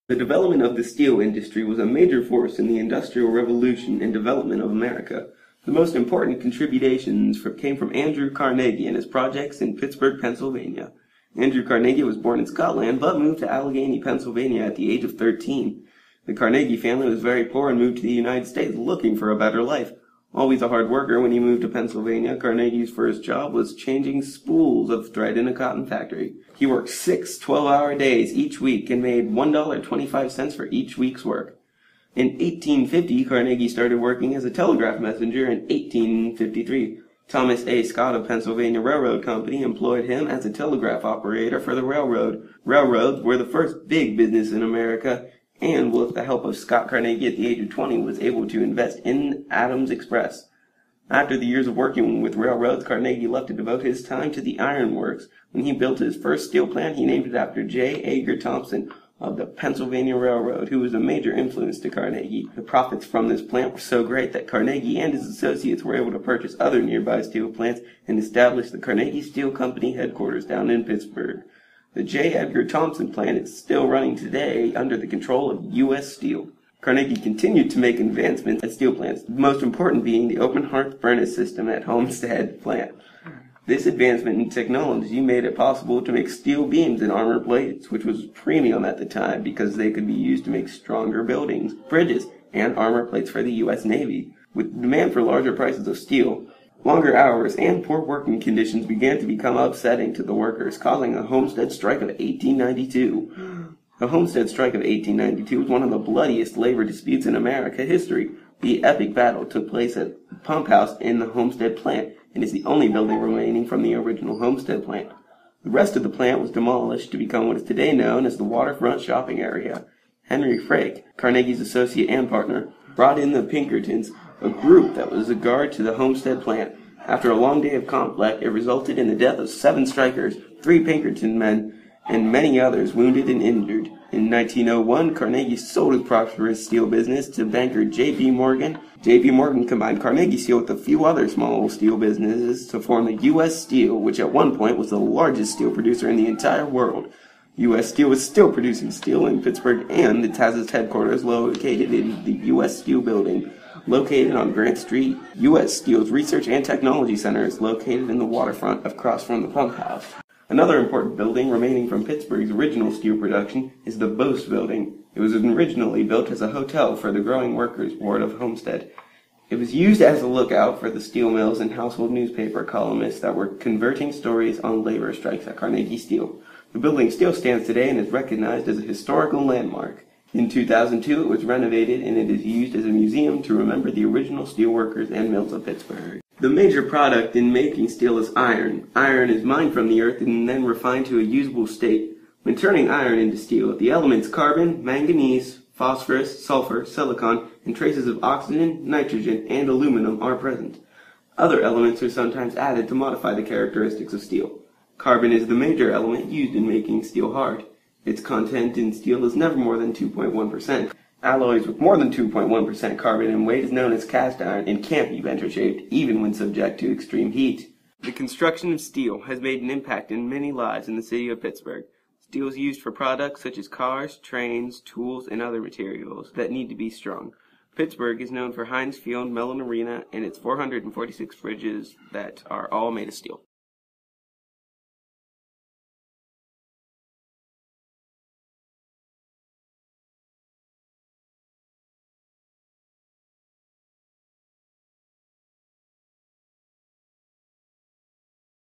The development of the steel industry was a major force in the Industrial Revolution and development of America. The most important contributions came from Andrew Carnegie and his projects in Pittsburgh, Pennsylvania. Andrew Carnegie was born in Scotland, but moved to Allegheny, Pennsylvania at the age of 13. The Carnegie family was very poor and moved to the United States looking for a better life. Always a hard worker, when he moved to Pennsylvania, Carnegie's first job was changing spools of thread in a cotton factory. He worked 6 12-hour days each week and made $1.25 for each week's work. In 1850, Carnegie started working as a telegraph messenger. In 1853, Thomas A. Scott of Pennsylvania Railroad Company employed him as a telegraph operator for the railroad. Railroads were the first big business in America, and with the help of Scott, Carnegie at the age of 20 was able to invest in Adams Express. After the years of working with railroads, Carnegie left to devote his time to the iron works. When he built his first steel plant, he named it after J. Edgar Thomson of the Pennsylvania Railroad, who was a major influence to Carnegie. The profits from this plant were so great that Carnegie and his associates were able to purchase other nearby steel plants and establish the Carnegie Steel Company headquarters down in Pittsburgh. The J. Edgar Thomson plant is still running today under the control of U.S. Steel. Carnegie continued to make advancements at steel plants, the most important being the open hearth furnace system at Homestead plant. This advancement in technology made it possible to make steel beams and armor plates, which was premium at the time because they could be used to make stronger buildings, bridges, and armor plates for the U.S. Navy. With demand for larger prices of steel, longer hours and poor working conditions began to become upsetting to the workers, causing a Homestead strike of 1892. The Homestead strike of 1892 was one of the bloodiest labor disputes in American history. The epic battle took place at the pump house in the Homestead plant, and is the only building remaining from the original Homestead plant. The rest of the plant was demolished to become what is today known as the waterfront shopping area. Henry Frake, Carnegie's associate and partner, brought in the Pinkertons, a group that was a guard to the Homestead plant. After a long day of conflict, it resulted in the death of 7 strikers, 3 Pinkerton men, and many others wounded and injured. In 1901, Carnegie sold his prosperous steel business to banker J.P. Morgan. J.P. Morgan combined Carnegie Steel with a few other small steel businesses to form the U.S. Steel, which at one point was the largest steel producer in the entire world. U.S. Steel is still producing steel in Pittsburgh, and it has its headquarters located in the U.S. Steel building, located on Grant Street. U.S. Steel's Research and Technology Center is located in the waterfront across from the pump house. Another important building remaining from Pittsburgh's original steel production is the Bose Building. It was originally built as a hotel for the growing workers' ward of Homestead. It was used as a lookout for the steel mills and household newspaper columnists that were converting stories on labor strikes at Carnegie Steel. The building still stands today and is recognized as a historical landmark. In 2002, it was renovated and it is used as a museum to remember the original steel workers and mills of Pittsburgh. The major product in making steel is iron. Iron is mined from the earth and then refined to a usable state. When turning iron into steel, the elements carbon, manganese, phosphorus, sulfur, silicon, and traces of oxygen, nitrogen, and aluminum are present. Other elements are sometimes added to modify the characteristics of steel. Carbon is the major element used in making steel hard. Its content in steel is never more than 2.1%. Alloys with more than 2.1% carbon in weight is known as cast iron and can't be venture-shaped, even when subject to extreme heat. The construction of steel has made an impact in many lives in the city of Pittsburgh. Steel is used for products such as cars, trains, tools, and other materials that need to be strong. Pittsburgh is known for Heinz Field, Mellon Arena, and its 446 bridges that are all made of steel.